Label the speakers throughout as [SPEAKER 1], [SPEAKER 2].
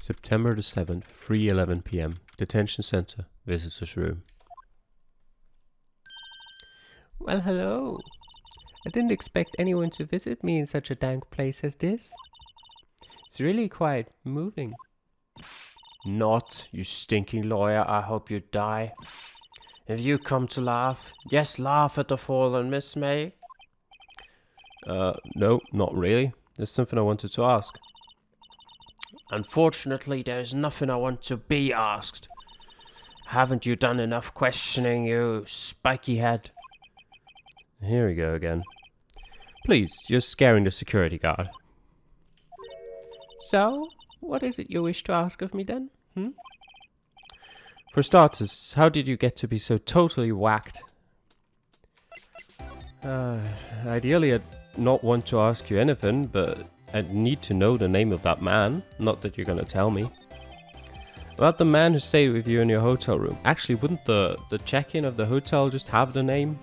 [SPEAKER 1] September the 7th, 3:11 p.m. Detention Center, Visitors Room.
[SPEAKER 2] Well, hello. I didn't expect anyone to visit me in such a dank place as this. It's really quite moving.
[SPEAKER 1] Not, you stinking lawyer, I hope you die. If you come to laugh, yes, laugh at the fallen Miss May. No, not really. There's something I wanted to ask. Unfortunately, there's nothing I want to be asked. Haven't you done enough questioning, you spiky head? Here we go again. Please, you're scaring the security guard.
[SPEAKER 2] So, what is it you wish to ask of me then?
[SPEAKER 1] For starters, how did you get to be so totally whacked? Ideally, I'd not want to ask you anything, but I'd need to know the name of that man. Not that you're gonna tell me. About the man who stayed with you in your hotel room. Actually, wouldn't the check-in of the hotel just have the name?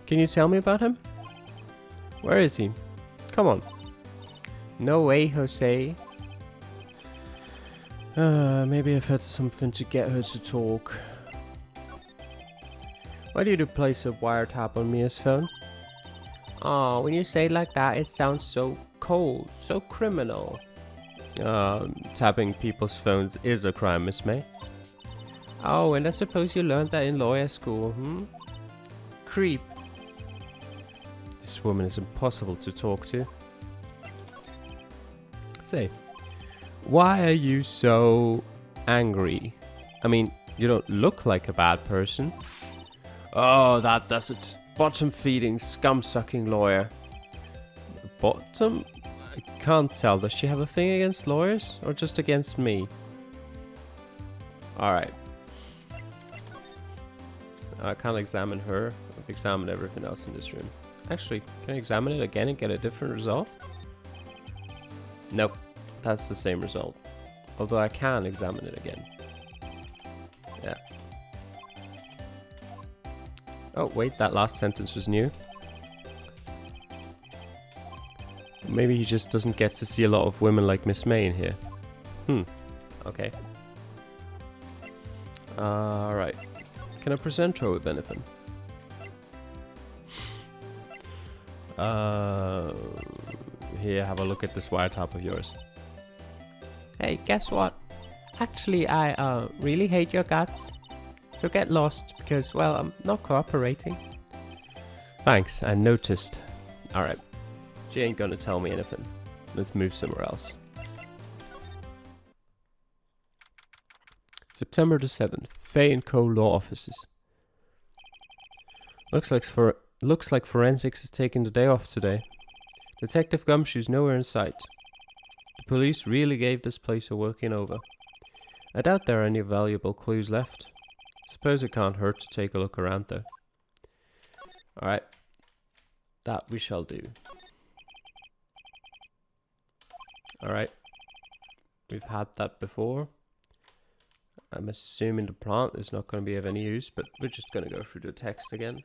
[SPEAKER 1] Can you tell me about him? Where is he? Come on.
[SPEAKER 2] No way, Jose.
[SPEAKER 1] Maybe I've had something to get her to talk. Why did you place a wiretap on Mia's phone?
[SPEAKER 2] Oh, when you say it like that, it sounds so cold, so criminal.
[SPEAKER 1] Tapping people's phones is a crime, Miss May.
[SPEAKER 2] Oh, and I suppose you learned that in lawyer school, Creep.
[SPEAKER 1] This woman is impossible to talk to. Say, why are you so angry? I mean, you don't look like a bad person. Oh, that does it. Bottom-feeding, scum-sucking lawyer. Bottom? I can't tell. Does she have a thing against lawyers? Or just against me? Alright. I can't examine her. I've examined everything else in this room. Actually, can I examine it again and get a different result? Nope. That's the same result. Although I can examine it again. Yeah. Oh, wait, that last sentence was new. Maybe he just doesn't get to see a lot of women like Miss May in here. Okay. Alright. Can I present her with anything? Here, have a look at this wiretap of yours.
[SPEAKER 2] Hey, guess what? Actually, I really hate your guts. So get lost, because, well, I'm not cooperating.
[SPEAKER 1] Thanks, I noticed. Alright. She ain't gonna tell me anything. Let's move somewhere else. September the 7th. Fay & Co. Law Offices. Looks like forensics is taking the day off today. Detective Gumshoe's nowhere in sight. The police really gave this place a working over. I doubt there are any valuable clues left. Suppose it can't hurt to take a look around though. Alright. That we shall do. Alright. We've had that before. I'm assuming the plant is not going to be of any use, but we're just going to go through the text again.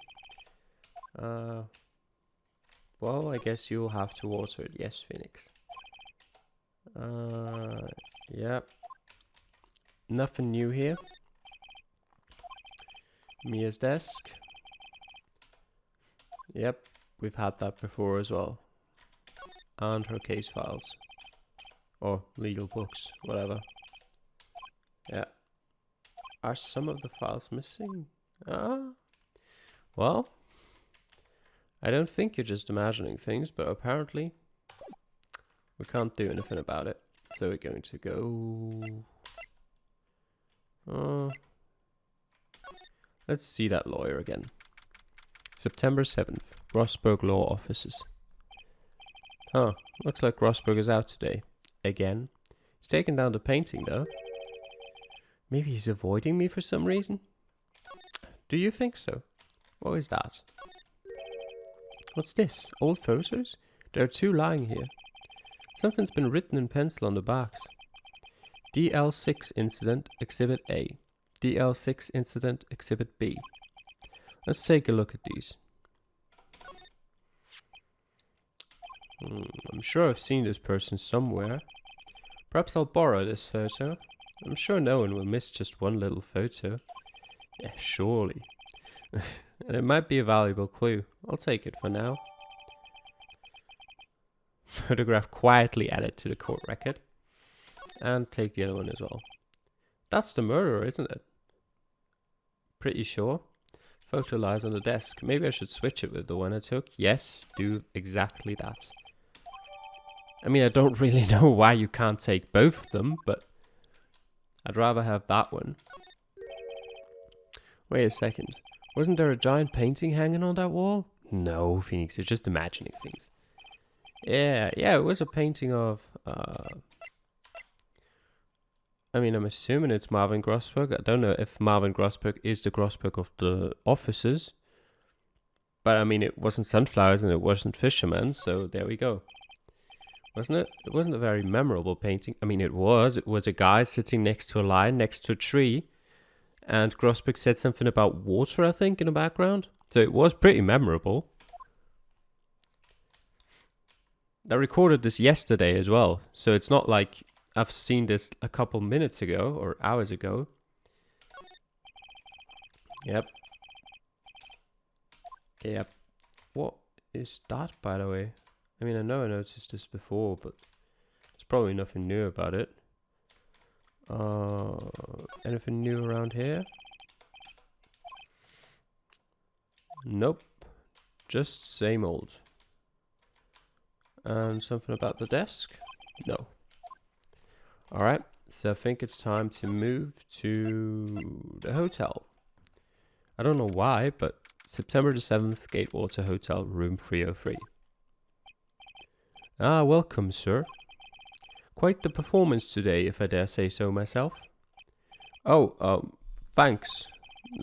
[SPEAKER 1] Well, I guess you'll have to water it. Yes, Phoenix. Yep. Nothing new here. Mia's desk. Yep, we've had that before as well. And her case files. Or legal books, whatever. Yeah. Are some of the files missing? Well, I don't think you're just imagining things, but apparently we can't do anything about it. So we're going to go... let's see that lawyer again. September 7th, Rosberg Law Offices. Huh, looks like Rosberg is out today. Again. He's taken down the painting though. Maybe he's avoiding me for some reason? Do you think so? What is that? What's this? Old photos? There are two lying here. Something's been written in pencil on the backs. DL6 Incident Exhibit A. DL6 Incident Exhibit B. Let's take a look at these. I'm sure I've seen this person somewhere. Perhaps I'll borrow this photo. I'm sure no one will miss just one little photo. Yeah, surely. And it might be a valuable clue. I'll take it for now. Photograph quietly added to the court record. And take the other one as well. That's the murderer, isn't it? Pretty sure. Photo lies on the desk. Maybe I should switch it with the one I took. Yes, do exactly that. I mean, I don't really know why you can't take both of them, but I'd rather have that one. Wait a second. Wasn't there a giant painting hanging on that wall? No, Phoenix, you're just imagining things. Yeah, it was a painting of... I mean, I'm assuming it's Marvin Grossberg. I don't know if Marvin Grossberg is the Grossberg of the officers. But I mean, it wasn't sunflowers and it wasn't fishermen, so there we go. Wasn't it? It wasn't a very memorable painting. I mean, it was. It was a guy sitting next to a lion, next to a tree. And Grossberg said something about water, I think, in the background. So it was pretty memorable. I recorded this yesterday as well. So it's not like I've seen this a couple minutes ago or hours ago. Yep. What is that, by the way? I mean, I know I noticed this before, but there's probably nothing new about it. Anything new around here? Nope. Just same old. And something about the desk? No. Alright, so I think it's time to move to the hotel. I don't know why, but September the 7th, Gatewater Hotel, room 303. Ah, welcome, sir. Quite the performance today, if I dare say so myself. Oh, thanks.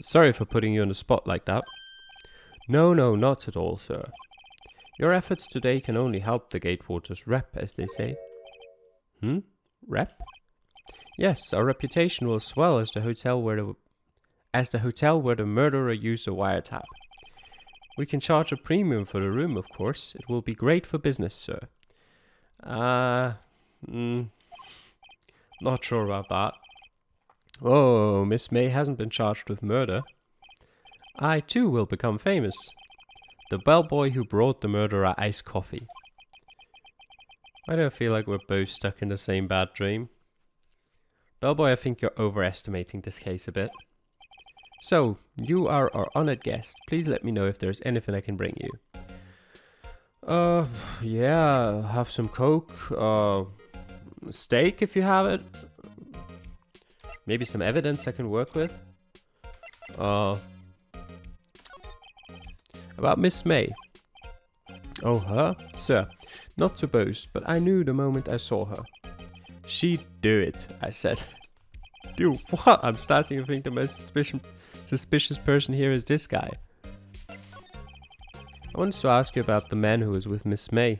[SPEAKER 1] Sorry for putting you on the spot like that. No, not at all, sir. Your efforts today can only help the Gatewater's rep, as they say. Rep? Yes, our reputation will swell as the hotel where the murderer used a wiretap. We can charge a premium for the room, of course. It will be great for business, sir. Not sure about that. Oh, Miss May hasn't been charged with murder. I too will become famous. The bellboy who brought the murderer iced coffee. Why do I feel like we're both stuck in the same bad dream? Bellboy, I think you're overestimating this case a bit. So, you are our honored guest. Please let me know if there's anything I can bring you. Yeah, have some Coke, steak if you have it. Maybe some evidence I can work with. About Miss May. Oh, her? Sir, not to boast, but I knew the moment I saw her. She'd do it, I said. Do what? I'm starting to think the most suspicious person here is this guy. I wanted to ask you about the man who was with Miss May.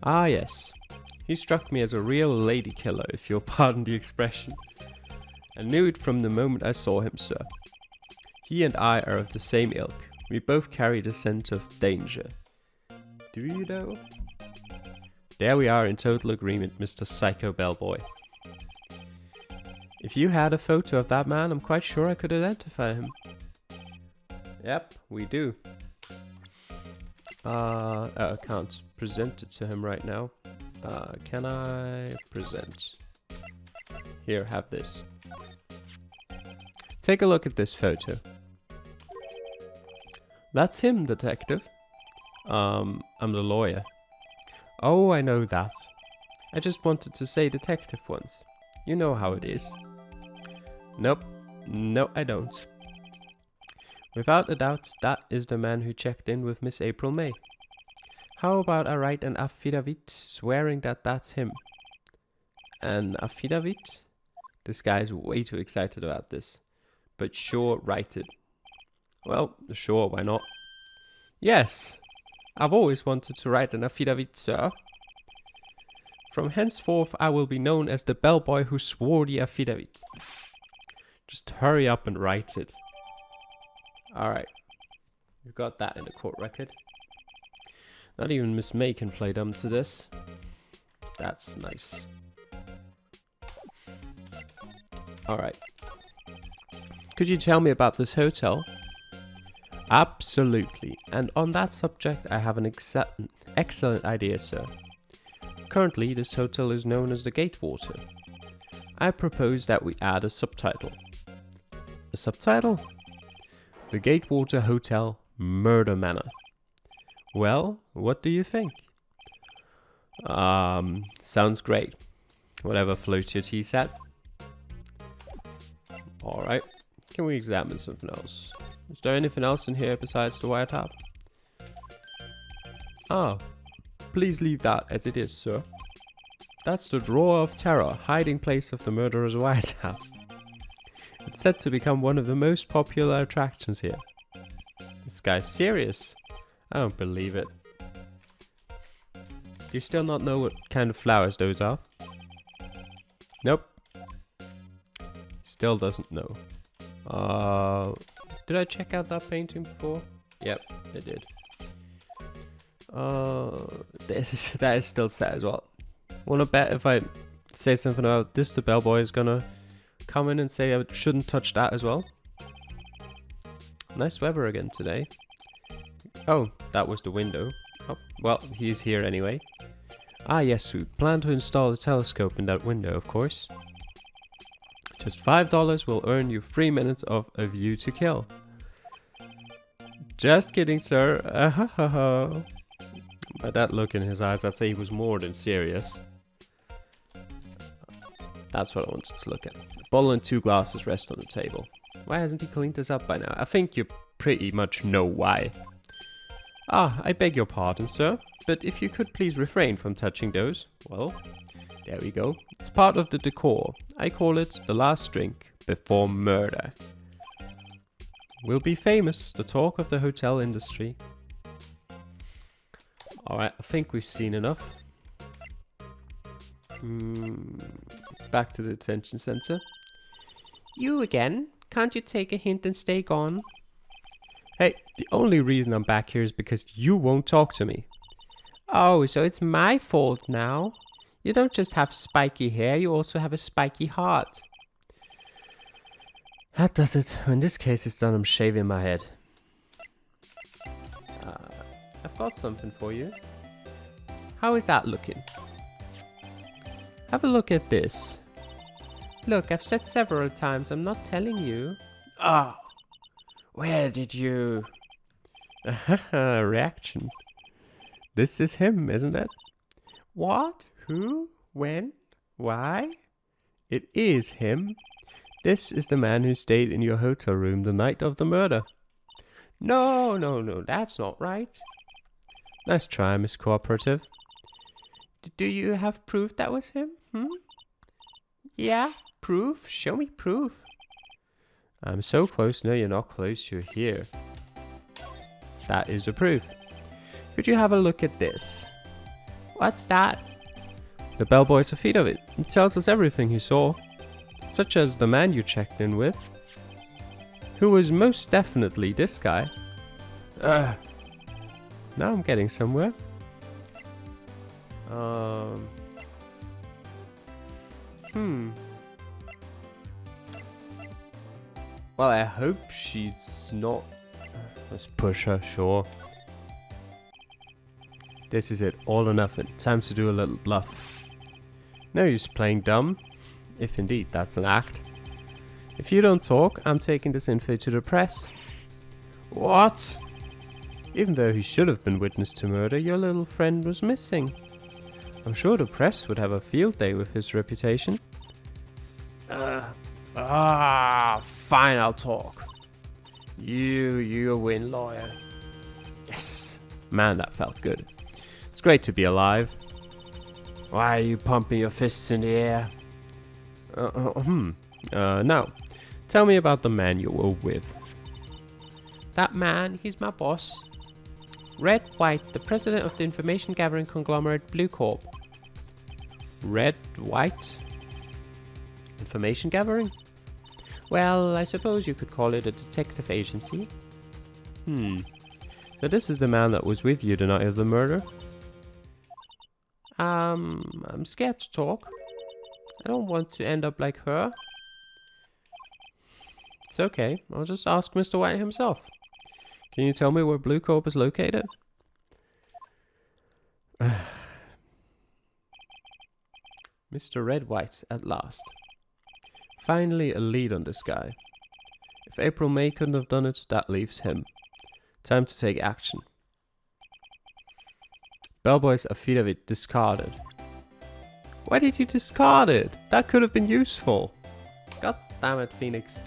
[SPEAKER 1] Ah, yes. He struck me as a real lady killer, if you'll pardon the expression. I knew it from the moment I saw him, sir. He and I are of the same ilk. We both carry the scent of danger. Do you, though? There we are in total agreement, Mr. Psycho Bellboy. If you had a photo of that man, I'm quite sure I could identify him. Yep, we do. I can't present it to him right now. Can I present? Here, have this. Take a look at this photo. That's him, detective. I'm the lawyer. Oh, I know that. I just wanted to say detective once. You know how it is. Nope. No, I don't. Without a doubt, that is the man who checked in with Miss April May. How about I write an affidavit swearing that that's him? An affidavit? This guy's way too excited about this. But sure, write it. Well, sure, why not? Yes! I've always wanted to write an affidavit, sir. From henceforth, I will be known as the bellboy who swore the affidavit. Just hurry up and write it. Alright. We've got that in the court record. Not even Miss May can play dumb to this. That's nice. Alright. Could you tell me about this hotel? Absolutely. And on that subject, I have an excellent idea, sir. Currently, this hotel is known as the Gatewater. I propose that we add a subtitle. A subtitle? The Gatewater Hotel Murder Manor. Well, what do you think? Sounds great. Whatever floats your teaset. Alright, can we examine something else? Is there anything else in here besides the wiretap? Ah, please leave that as it is, sir. That's the Drawer of Terror, hiding place of the murderer's wiretap. It's said to become one of the most popular attractions here. This guy's serious. I don't believe it. Do you still not know what kind of flowers those are? Nope. Still doesn't know. Did I check out that painting before? Yep, I did. That is still set as well. Wanna bet if I say something about this, the bellboy is gonna come in and say I shouldn't touch that as well? Nice weather again today. Oh, that was the window. Oh, well, he's here anyway. Ah yes, we plan to install a telescope in that window, of course. Just $5 will earn you 3 minutes of a view to kill. Just kidding, sir. By that look in his eyes, I'd say he was more than serious. That's what I wanted to look at. A bottle and 2 glasses rest on the table. Why hasn't he cleaned this up by now? I think you pretty much know why. Ah, I beg your pardon, sir, but if you could please refrain from touching those. Well, there we go. It's part of the decor. I call it the last drink before murder. We'll be famous, the talk of the hotel industry. Alright, I think we've seen enough. Back to the detention center.
[SPEAKER 2] You again? Can't you take a hint and stay gone?
[SPEAKER 1] Hey, the only reason I'm back here is because you won't talk to me.
[SPEAKER 2] Oh, so it's my fault now? You don't just have spiky hair, you also have a spiky heart.
[SPEAKER 1] That does it. In this case, it's done. I'm shaving my head. I've got something for you.
[SPEAKER 2] How is that looking?
[SPEAKER 1] Have a look at this.
[SPEAKER 2] Look, I've said several times, I'm not telling you.
[SPEAKER 1] Ah, where did you... Reaction. This is him, isn't it?
[SPEAKER 2] What? Who? When? Why?
[SPEAKER 1] It is him. This is the man who stayed in your hotel room the night of the murder.
[SPEAKER 2] No, that's not right.
[SPEAKER 1] Nice try, Miss Cooperative.
[SPEAKER 2] Do you have proof that was him? Yeah, proof? Show me proof.
[SPEAKER 1] I'm so close. No, you're not close. You're here. That is the proof. Could you have a look at this?
[SPEAKER 2] What's that?
[SPEAKER 1] The bellboy's a feed of it. It tells us everything he saw. Such as the man you checked in with. Who was most definitely this guy. Now I'm getting somewhere. Well, I hope she's not... Let's push her, sure. This is it, all or nothing. Time to do a little bluff. No use playing dumb, if indeed that's an act. If you don't talk, I'm taking this info to the press. What? Even though he should have been witness to murder, your little friend was missing. I'm sure the press would have a field day with his reputation. Fine, I'll talk. You win, lawyer. Yes. Man, that felt good. It's great to be alive. Why are you pumping your fists in the air? Now, tell me about the man you were with.
[SPEAKER 2] That man, he's my boss. Red White, the president of the information gathering conglomerate Blue Corp.
[SPEAKER 1] Red White? Information gathering?
[SPEAKER 2] Well, I suppose you could call it a detective agency.
[SPEAKER 1] So this is the man that was with you the night of the murder?
[SPEAKER 2] I'm scared to talk. I don't want to end up like her.
[SPEAKER 1] It's okay. I'll just ask Mr. White himself. Can you tell me where Blue Corp is located? Mr. Red White, at last. Finally a lead on this guy. If April May couldn't have done it, that leaves him. Time to take action. Bellboy's affidavit discarded. Why did you discard it? That could have been useful. God damn it, Phoenix.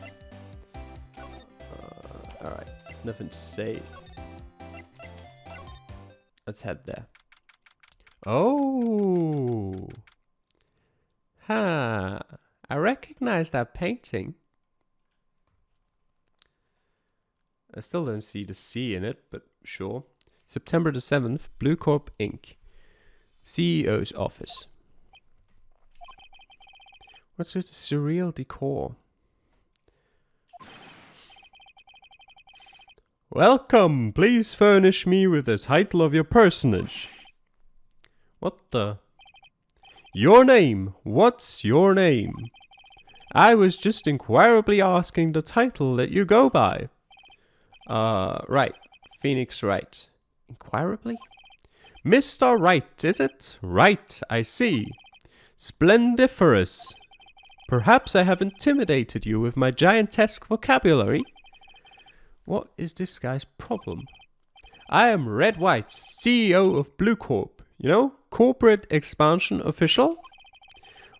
[SPEAKER 1] Alright, there's nothing to say. Let's head there. Oh! Ha! I recognize that painting. I still don't see the C in it, but sure. September the 7th, Blue Corp Inc. CEO's office. What's with the surreal decor? Welcome! Please furnish me with the title of your personage. What the? Your name? What's your name? I was just inquirably asking the title that you go by. Right. Phoenix Wright. Inquirably? Mr. Wright, is it? Right, I see. Splendiferous. Perhaps I have intimidated you with my giantesque vocabulary? What is this guy's problem? I am Red White, CEO of Blue Corp. You know, corporate expansion official?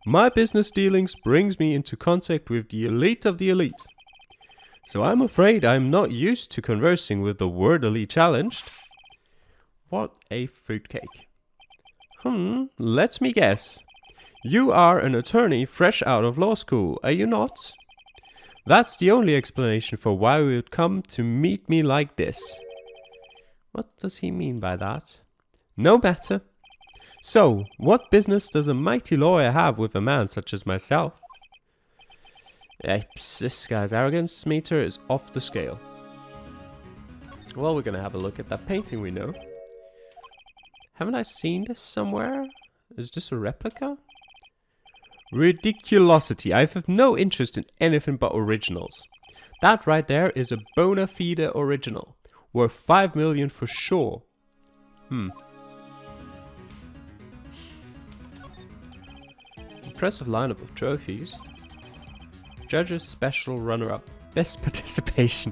[SPEAKER 1] My business dealings brings me into contact with the elite of the elite. So I'm afraid I'm not used to conversing with the wordily challenged. What a fruitcake. Let me guess. You are an attorney fresh out of law school, are you not? That's the only explanation for why you would come to meet me like this. What does he mean by that? No matter. So, what business does a mighty lawyer have with a man such as myself? This guy's arrogance meter is off the scale. Well, we're gonna have a look at that painting we know. Haven't I seen this somewhere? Is this a replica? Ridiculosity. I have no interest in anything but originals. That right there is a bona fide original. Worth 5 million for sure. Impressive lineup of trophies. Judges Special Runner-Up. Best Participation.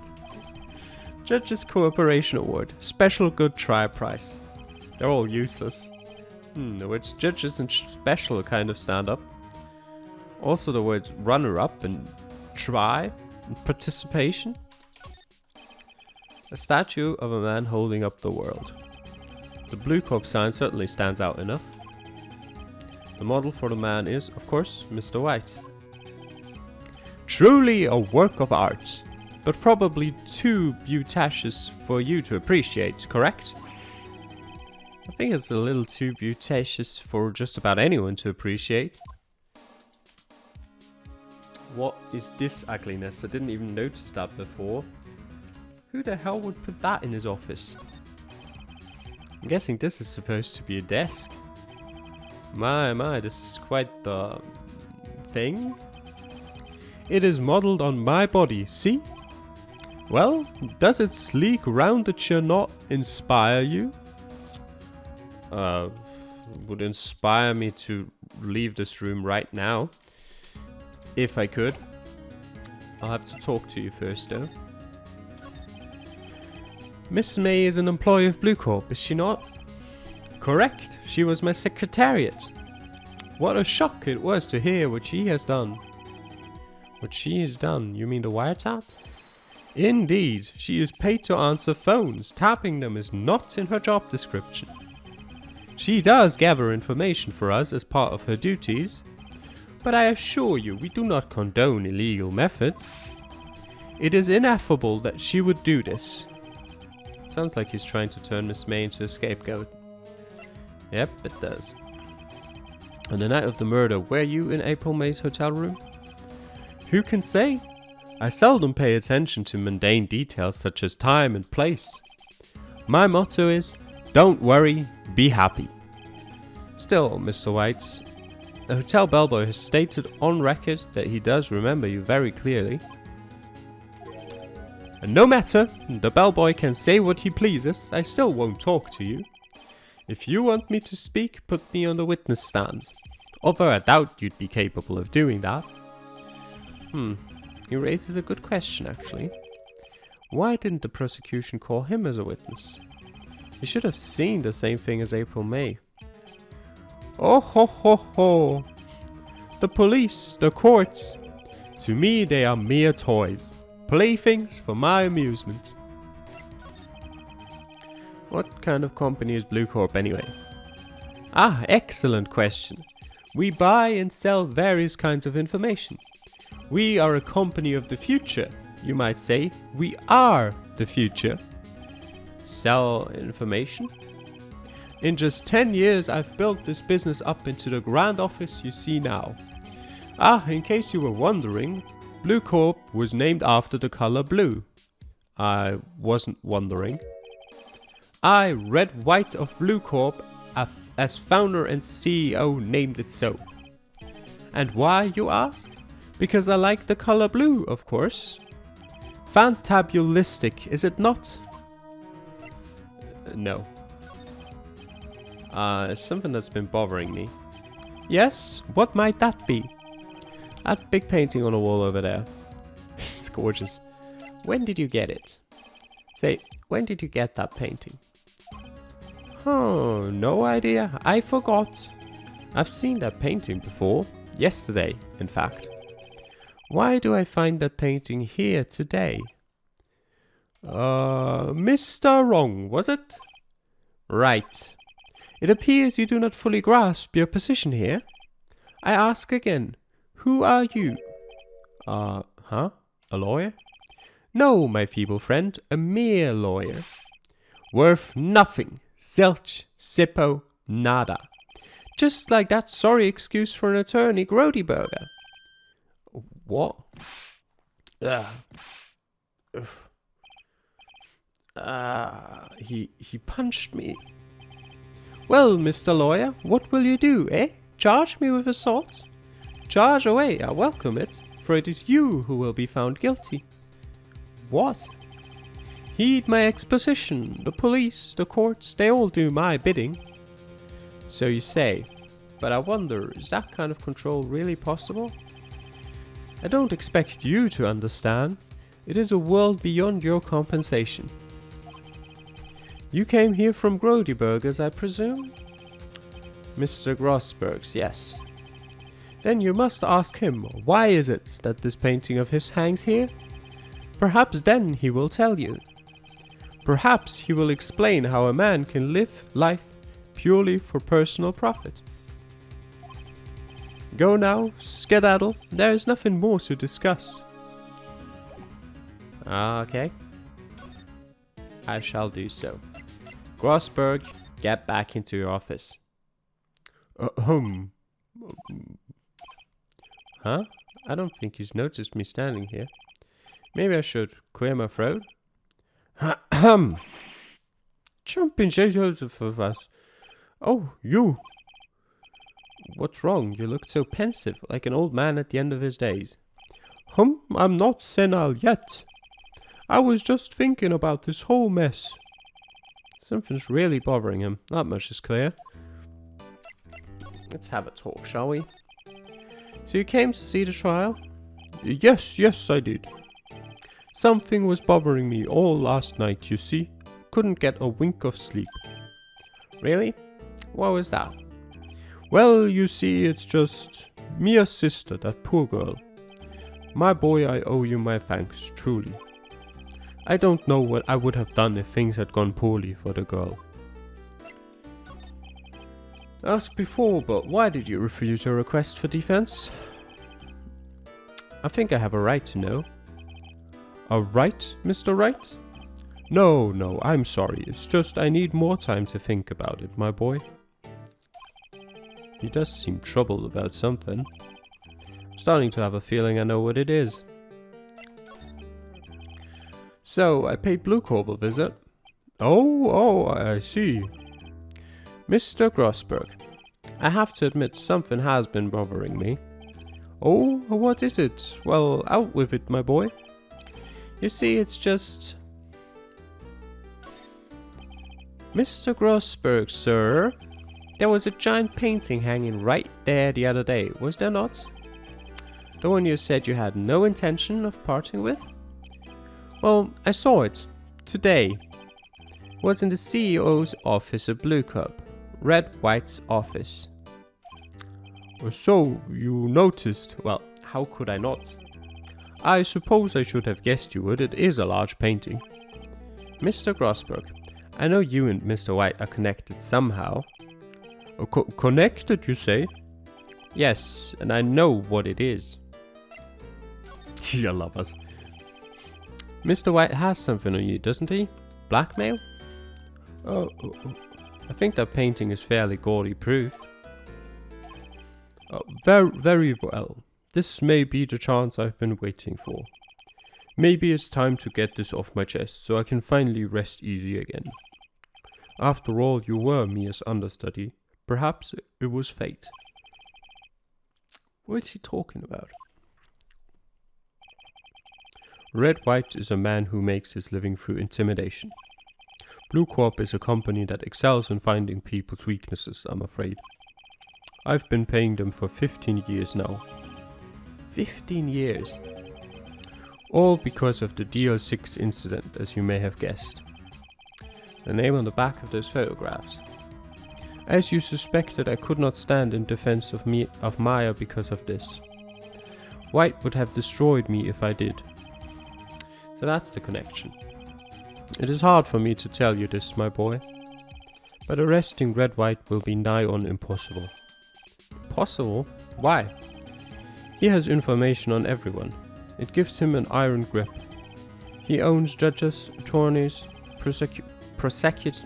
[SPEAKER 1] Judges Cooperation Award. Special Good Try Prize. They're all useless. The words judges and special kind of stand up. Also the words runner-up and try and participation. A statue of a man holding up the world. The Blue Corp sign certainly stands out enough. The model for the man is, of course, Mr. White. Truly a work of art, but probably too beauticious for you to appreciate, correct? I think it's a little too beauticious for just about anyone to appreciate. What is this ugliness? I didn't even notice that before. Who the hell would put that in his office? I'm guessing this is supposed to be a desk. My, this is quite the thing. It is modeled on my body, see? Well, does its sleek rounded not inspire you? Would inspire me to leave this room right now. If I could. I'll have to talk to you first though. Miss May is an employee of Blue Corp, is she not? Correct, she was my secretariat. What a shock it was to hear what she has done. What she has done? You mean the wiretap? Indeed, she is paid to answer phones. Tapping them is not in her job description. She does gather information for us as part of her duties, but I assure you we do not condone illegal methods. It is ineffable that she would do this. Sounds like he's trying to turn Miss May into a scapegoat. Yep, it does. On the night of the murder, were you in April May's hotel room? Who can say? I seldom pay attention to mundane details such as time and place. My motto is, don't worry, be happy. Still, Mr. White, the hotel bellboy has stated on record that he does remember you very clearly. And no matter, the bellboy can say what he pleases, I still won't talk to you. If you want me to speak, put me on the witness stand. Although I doubt you'd be capable of doing that. He raises a good question, actually. Why didn't the prosecution call him as a witness? He should have seen the same thing as April May. Oh ho ho ho! The police, the courts. To me they are mere toys. Playthings for my amusement. What kind of company is Blue Corp anyway? Ah, excellent question. We buy and sell various kinds of information. We are a company of the future. You might say, we are the future. Sell information? In just 10 years, I've built this business up into the grand office you see now. Ah, in case you were wondering, Blue Corp was named after the color blue. I wasn't wondering. I, Red White of Blue Corp, as founder and CEO, named it so. And why, you ask? Because I like the color blue, of course. Fantabulistic, is it not? No. It's something that's been bothering me. Yes? What might that be? That big painting on the wall over there. It's gorgeous. When did you get it? Say, when did you get that painting? Oh, no idea. I forgot. I've seen that painting before. Yesterday, in fact. Why do I find that painting here today? Mr. Wrong, was it? Right. It appears you do not fully grasp your position here. I ask again, who are you? A lawyer? No, my feeble friend, a mere lawyer. Worth nothing. Zilch, Zippo, nada. Just like that sorry excuse for an attorney, Grodyburger. What? He punched me. Well, Mr. Lawyer, what will you do, eh? Charge me with assault? Charge away, I welcome it, for it is you who will be found guilty. What? Heed my exposition. The police, the courts, they all do my bidding. So you say, but I wonder, is that kind of control really possible? I don't expect you to understand. It is a world beyond your compensation. You came here from Grodyburgers, I presume? Mr. Grossberg's, yes. Then you must ask him, why is it that this painting of his hangs here? Perhaps then he will tell you. Perhaps he will explain how a man can live life purely for personal profit. Go now, skedaddle, there is nothing more to discuss. Okay. I shall do so. Grossberg, get back into your office. Huh? I don't think he's noticed me standing here. Maybe I should clear my throat? Jumping Joseph of us. Oh, you! What's wrong? You look so pensive, like an old man at the end of his days. I'm not senile yet. I was just thinking about this whole mess. Something's really bothering him, that much is clear. Let's have a talk, shall we? So you came to see the trial? Yes, I did. Something was bothering me all last night, you see. Couldn't get a wink of sleep. Really? What was that? Well, you see, it's just Mia's sister, that poor girl. My boy, I owe you my thanks, truly. I don't know what I would have done if things had gone poorly for the girl. Asked before, but why did you refuse her request for defense? I think I have a right to know. A right, Mr. Wright? No, I'm sorry. It's just I need more time to think about it, my boy. He does seem troubled about something. I'm starting to have a feeling I know what it is. So, I paid Blue Corp a visit. Oh, I see. Mr. Grossberg, I have to admit something has been bothering me. Oh, what is it? Well, out with it, my boy. You see, it's just... Mr. Grossberg, sir. There was a giant painting hanging right there the other day, was there not? The one you said you had no intention of parting with? Well, I saw it. Today. It was in the CEO's office at Blue Cup. Red White's office. So, you noticed? Well, how could I not? I suppose I should have guessed you would. It is a large painting. Mr. Grossberg, I know you and Mr. White are connected somehow. Connected, you say? Yes, and I know what it is. You love us. Mr. White has something on you, doesn't he? Blackmail? Oh, I think that painting is fairly gaudy proof. Very well. This may be the chance I've been waiting for. Maybe it's time to get this off my chest so I can finally rest easy again. After all, you were Mia's understudy. Perhaps it was fate. What is he talking about? Red White is a man who makes his living through intimidation. Blue Corp is a company that excels in finding people's weaknesses, I'm afraid. I've been paying them for 15 years now. 15 years? All because of the DL6 incident, as you may have guessed. The name on the back of those photographs. As you suspected, I could not stand in defense of Maya because of this. White would have destroyed me if I did. So that's the connection. It is hard for me to tell you this, my boy, but arresting Red White will be nigh on impossible. Impossible? Why? He has information on everyone. It gives him an iron grip. He owns judges, attorneys, prosecutors,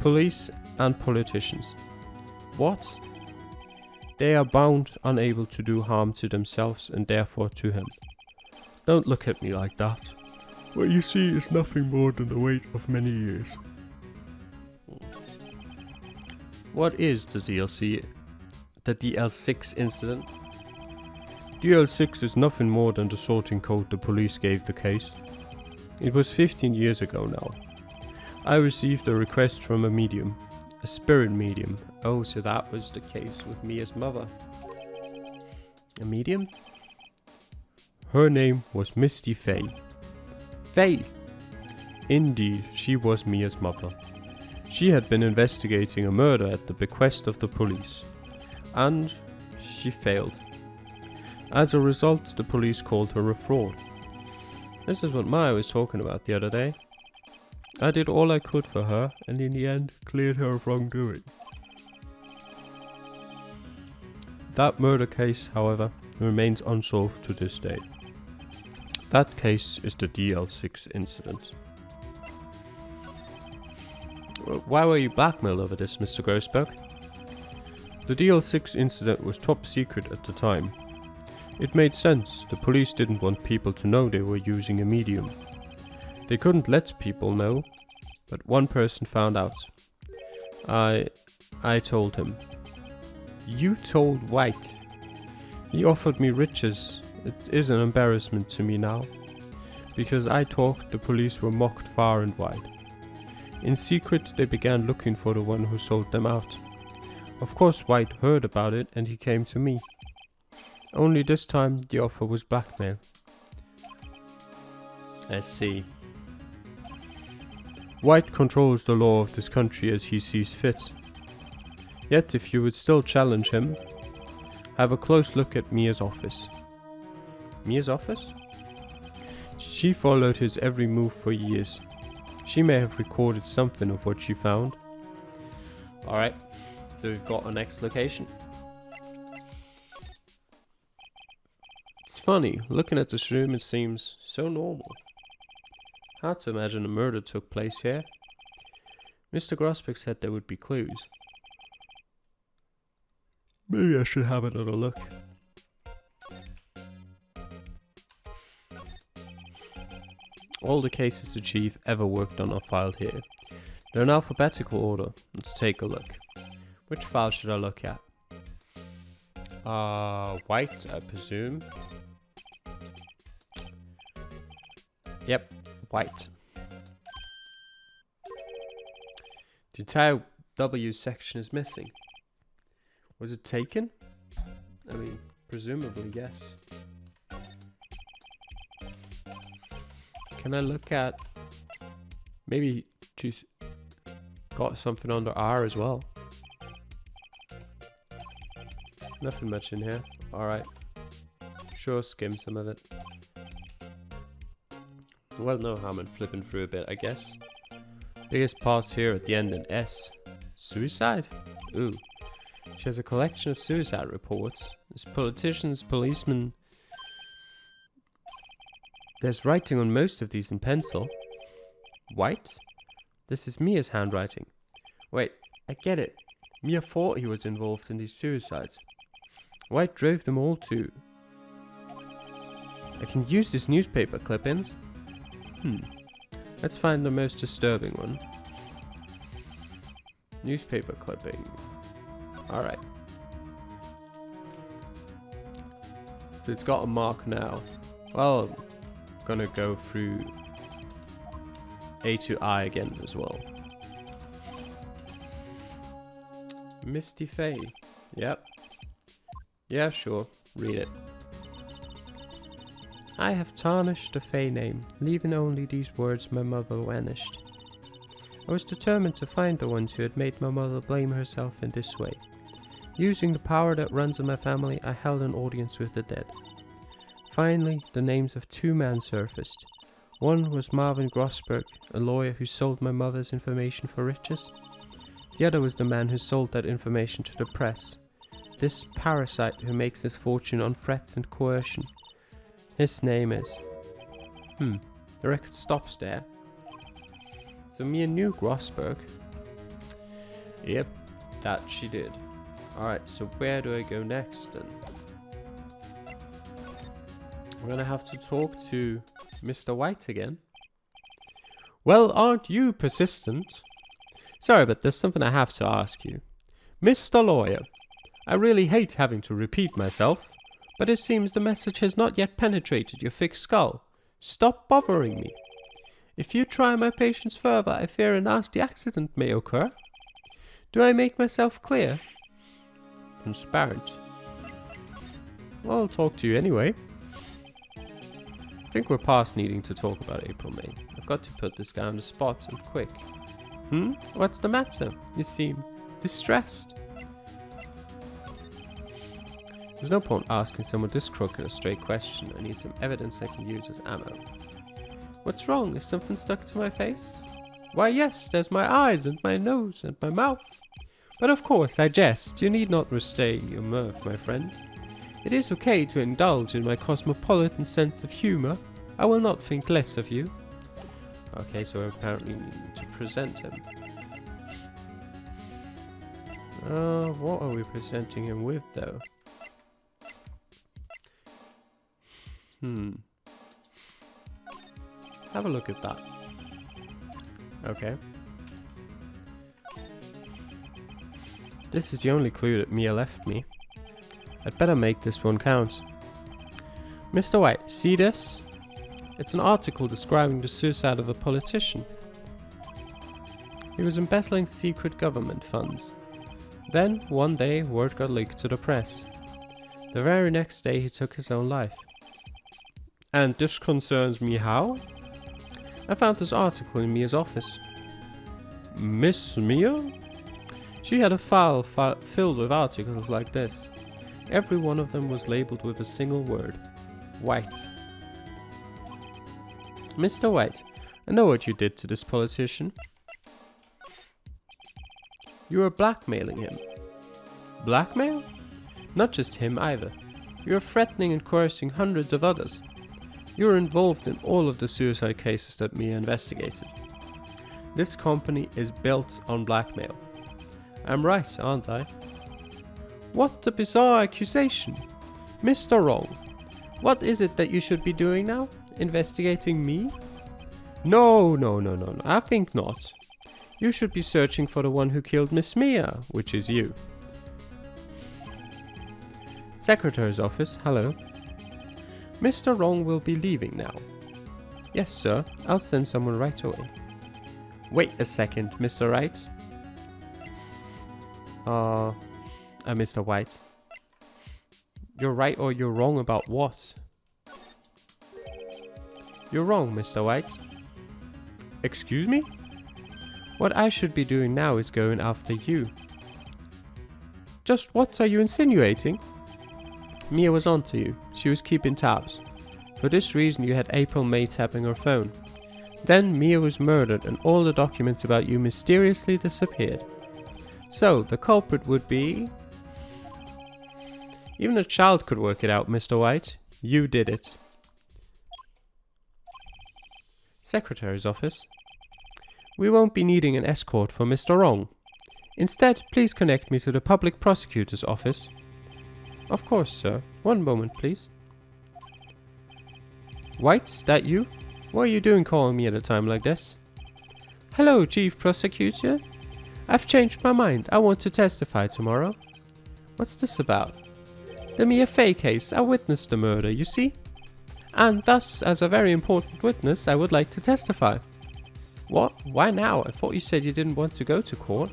[SPEAKER 1] police and politicians. What? They are bound unable to do harm to themselves and therefore to him. Don't look at me like that. What you see is nothing more than the weight of many years. What is the DLC? The DL6 incident? DL6 is nothing more than the sorting code the police gave the case. It was 15 years ago now. I received a request from a medium. A spirit medium. Oh, so that was the case with Mia's mother. A medium? Her name was Misty Faye. Faye! Indeed, she was Mia's mother. She had been investigating a murder at the bequest of the police. And she failed. As a result, the police called her a fraud. This is what Maya was talking about the other day. I did all I could for her, and in the end, cleared her of wrongdoing. That murder case, however, remains unsolved to this day. That case is the DL6 incident. Why were you blackmailed over this, Mr. Grossberg? The DL6 incident was top secret at the time. It made sense. The police didn't want people to know they were using a medium. They couldn't let people know, but one person found out. I told him. You told White? He offered me riches. It is an embarrassment to me now. Because I talked, the police were mocked far and wide. In secret, they began looking for the one who sold them out. Of course, White heard about it and he came to me. Only this time, the offer was blackmail. I see. White controls the law of this country as he sees fit. Yet, if you would still challenge him, have a close look at Mia's office. Mia's office? She followed his every move for years. She may have recorded something of what she found. Alright, so we've got our next location. It's funny, looking at this room it seems so normal. Hard to imagine a murder took place here. Mr. Grossbeck said there would be clues. Maybe I should have another look. All the cases the chief ever worked on are filed here. They're in alphabetical order. Let's take a look. Which file should I look at? White, I presume. Yep, White. The entire W section is missing. Was it taken? I mean, presumably, yes. Can I look at... Maybe she's got something under R as well. Nothing much in here. Alright. Sure, skim some of it. Well, no harm in flipping through a bit, I guess. Biggest parts here at the end in S. Suicide? Ooh. She has a collection of suicide reports. There's politicians, policemen. There's writing on most of these in pencil. White? This is Mia's handwriting. Wait, I get it. Mia thought he was involved in these suicides. White drove them all too. I can use these newspaper clippings. Let's find the most disturbing one. Newspaper clipping. Alright. So it's got a mark now. Well, I'm gonna go through A to I again as well. Misty Faye. Yep. Yeah, sure. Read it. I have tarnished the Faye name, leaving only these words my mother vanished. I was determined to find the ones who had made my mother blame herself in this way. Using the power that runs in my family, I held an audience with the dead. Finally, the names of two men surfaced. One was Marvin Grossberg, a lawyer who sold my mother's information for riches. The other was the man who sold that information to the press. This parasite who makes his fortune on threats and coercion. His name is... The record stops there. So Mia knew Grossberg. Yep, that she did. Alright, so where do I go next then? I'm gonna have to talk to Mr. White again. Well, aren't you persistent? Sorry, but there's something I have to ask you. Mr. Lawyer, I really hate having to repeat myself, but it seems the message has not yet penetrated your thick skull. Stop bothering me. If you try my patience further, I fear a nasty accident may occur. Do I make myself clear? Transparent. Well, I'll talk to you anyway. I think we're past needing to talk about April May. I've got to put this guy on the spot and quick. What's the matter? You seem distressed. There's no point asking someone this crooked a straight question. I need some evidence I can use as ammo. What's wrong? Is something stuck to my face? Why yes, there's my eyes and my nose and my mouth. But of course I jest. You need not restrain your mirth, my friend. It is okay to indulge in my cosmopolitan sense of humor. I will not think less of you. Okay, so I apparently need to present him. What are we presenting him with though? Have a look at that. Okay. This is the only clue that Mia left me. I'd better make this one count. Mr. White, see this? It's an article describing the suicide of a politician. He was embezzling secret government funds. Then, one day, word got leaked to the press. The very next day, he took his own life. And this concerns me how? I found this article in Mia's office. Miss Mia? She had a file filled with articles like this. Every one of them was labeled with a single word. White. Mr. White, I know what you did to this politician. You were blackmailing him. Blackmail? Not just him either. You were threatening and coercing hundreds of others. You were involved in all of the suicide cases that Mia investigated. This company is built on blackmail. I'm right, aren't I? What a bizarre accusation. Mr. Wrong. What is it that you should be doing now? Investigating me? No, I think not. You should be searching for the one who killed Miss Mia, which is you. Secretary's office, hello. Mr. Wrong will be leaving now. Yes, sir. I'll send someone right away. Wait a second, Mr. Wright. Mr. White. You're right or you're wrong about what? You're wrong, Mr. White. Excuse me? What I should be doing now is going after you. Just what are you insinuating? Mia was onto you. She was keeping tabs. For this reason you had April May tapping her phone. Then Mia was murdered and all the documents about you mysteriously disappeared. So, the culprit would be... Even a child could work it out, Mr. White. You did it. Secretary's office. We won't be needing an escort for Mr. Wrong. Instead, please connect me to the public prosecutor's office. Of course, sir. One moment, please. White, that you? What are you doing calling me at a time like this? Hello, Chief Prosecutor. I've changed my mind. I want to testify tomorrow. What's this about? The Mia Fey case. I witnessed the murder, you see? And thus, as a very important witness, I would like to testify. What? Why now? I thought you said you didn't want to go to court.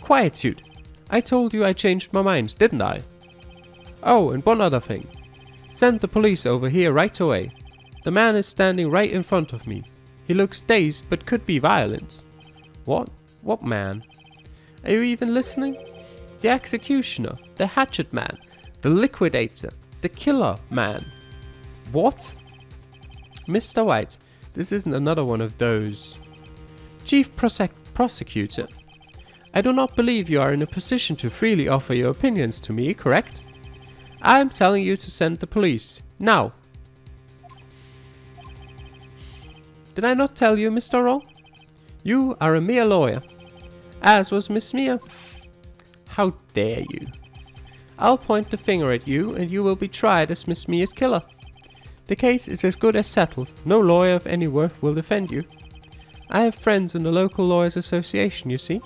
[SPEAKER 1] Quietude. I told you I changed my mind, didn't I? Oh, and one other thing. Send the police over here right away. The man is standing right in front of me. He looks dazed but could be violent. What? What man? Are you even listening? The executioner, the hatchet man, the liquidator, the killer man. What? Mr. White, this isn't another one of those. Chief Prosecutor, I do not believe you are in a position to freely offer your opinions to me, correct? I am telling you to send the police, now. Did I not tell you, Mr. Wrong? You are a mere lawyer, as was Miss Mia. How dare you? I'll point the finger at you and you will be tried as Miss Mia's killer. The case is as good as settled. No lawyer of any worth will defend you. I have friends in the local lawyers association, you see.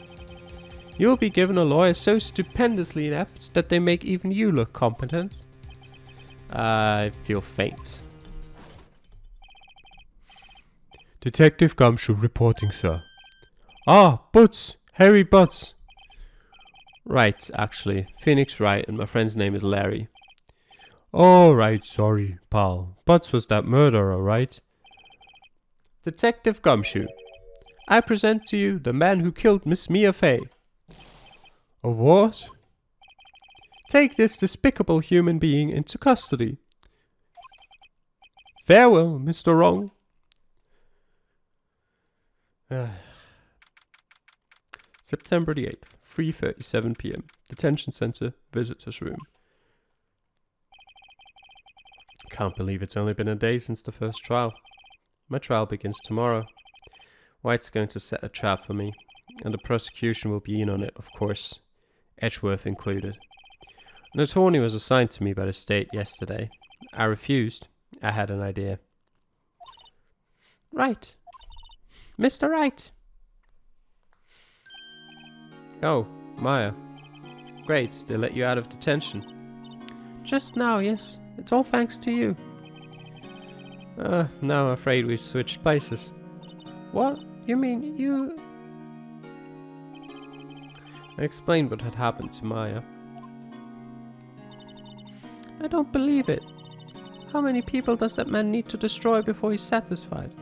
[SPEAKER 1] You will be given a lawyer so stupendously inept that they make even you look competent. I feel faint. Detective Gumshoe reporting, sir. Ah, Butts! Harry Butts! Right, actually. Phoenix Wright, and my friend's name is Larry. Oh, right, sorry, pal. Butts was that murderer, right? Detective Gumshoe, I present to you the man who killed Miss Mia Fey. A what? Take this despicable human being into custody. Farewell, Mr. Wrong. September the 8th, 3:37 p.m. Detention Center, Visitors Room. Can't believe it's only been a day since the first trial. My trial begins tomorrow. White's going to set a trap for me, and the prosecution will be in on it, of course. Edgeworth included. An attorney was assigned to me by the state yesterday. I refused. I had an idea. Right. Mr. Wright. Oh, Maya. Great, they let you out of detention. Just now, yes. It's all thanks to you. Now I'm afraid we've switched places. What? You mean you... I explained what had happened to Maya. I don't believe it. How many people does that man need to destroy before he's satisfied?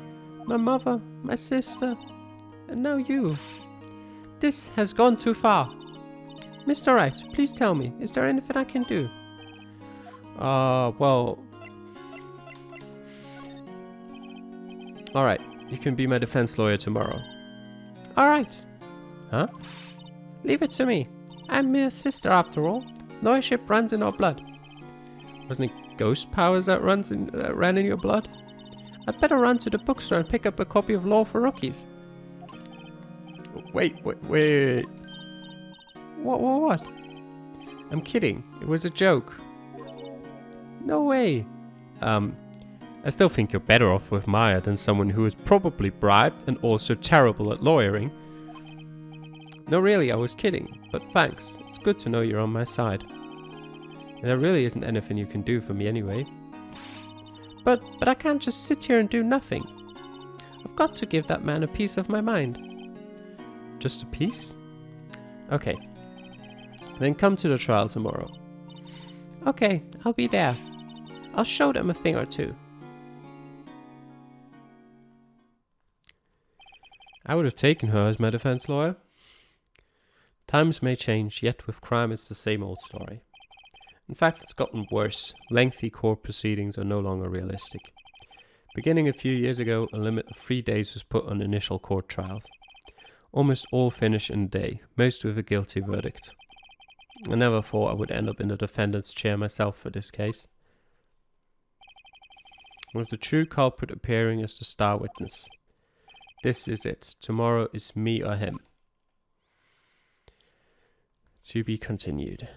[SPEAKER 1] My mother, my sister, and now you. This has gone too far. Mr. Wright, please tell me, is there anything I can do? Well... Alright, you can be my defense lawyer tomorrow. Alright. Huh? Leave it to me. I'm Mia's sister after all. Lawyership runs in our blood. Wasn't it ghost powers that ran in your blood? I'd better run to the bookstore and pick up a copy of Law for Rookies. Wait. What? I'm kidding. It was a joke. No way. I still think you're better off with Maya than someone who is probably bribed and also terrible at lawyering. No, really, I was kidding. But thanks. It's good to know you're on my side. There really isn't anything you can do for me anyway.
[SPEAKER 2] But I can't just sit here and do nothing. I've got to give that man a piece of my mind.
[SPEAKER 1] Just a piece? Okay. Then come to the trial tomorrow.
[SPEAKER 2] Okay, I'll be there. I'll show them a thing or two.
[SPEAKER 1] I would have taken her as my defense lawyer. Times may change, yet with crime it's the same old story. In fact, it's gotten worse. Lengthy court proceedings are no longer realistic. Beginning a few years ago, a limit of 3 days was put on initial court trials. Almost all finish in a day, most with a guilty verdict. I never thought I would end up in the defendant's chair myself for this case. With the true culprit appearing as the star witness. This is it. Tomorrow is me or him. To be continued.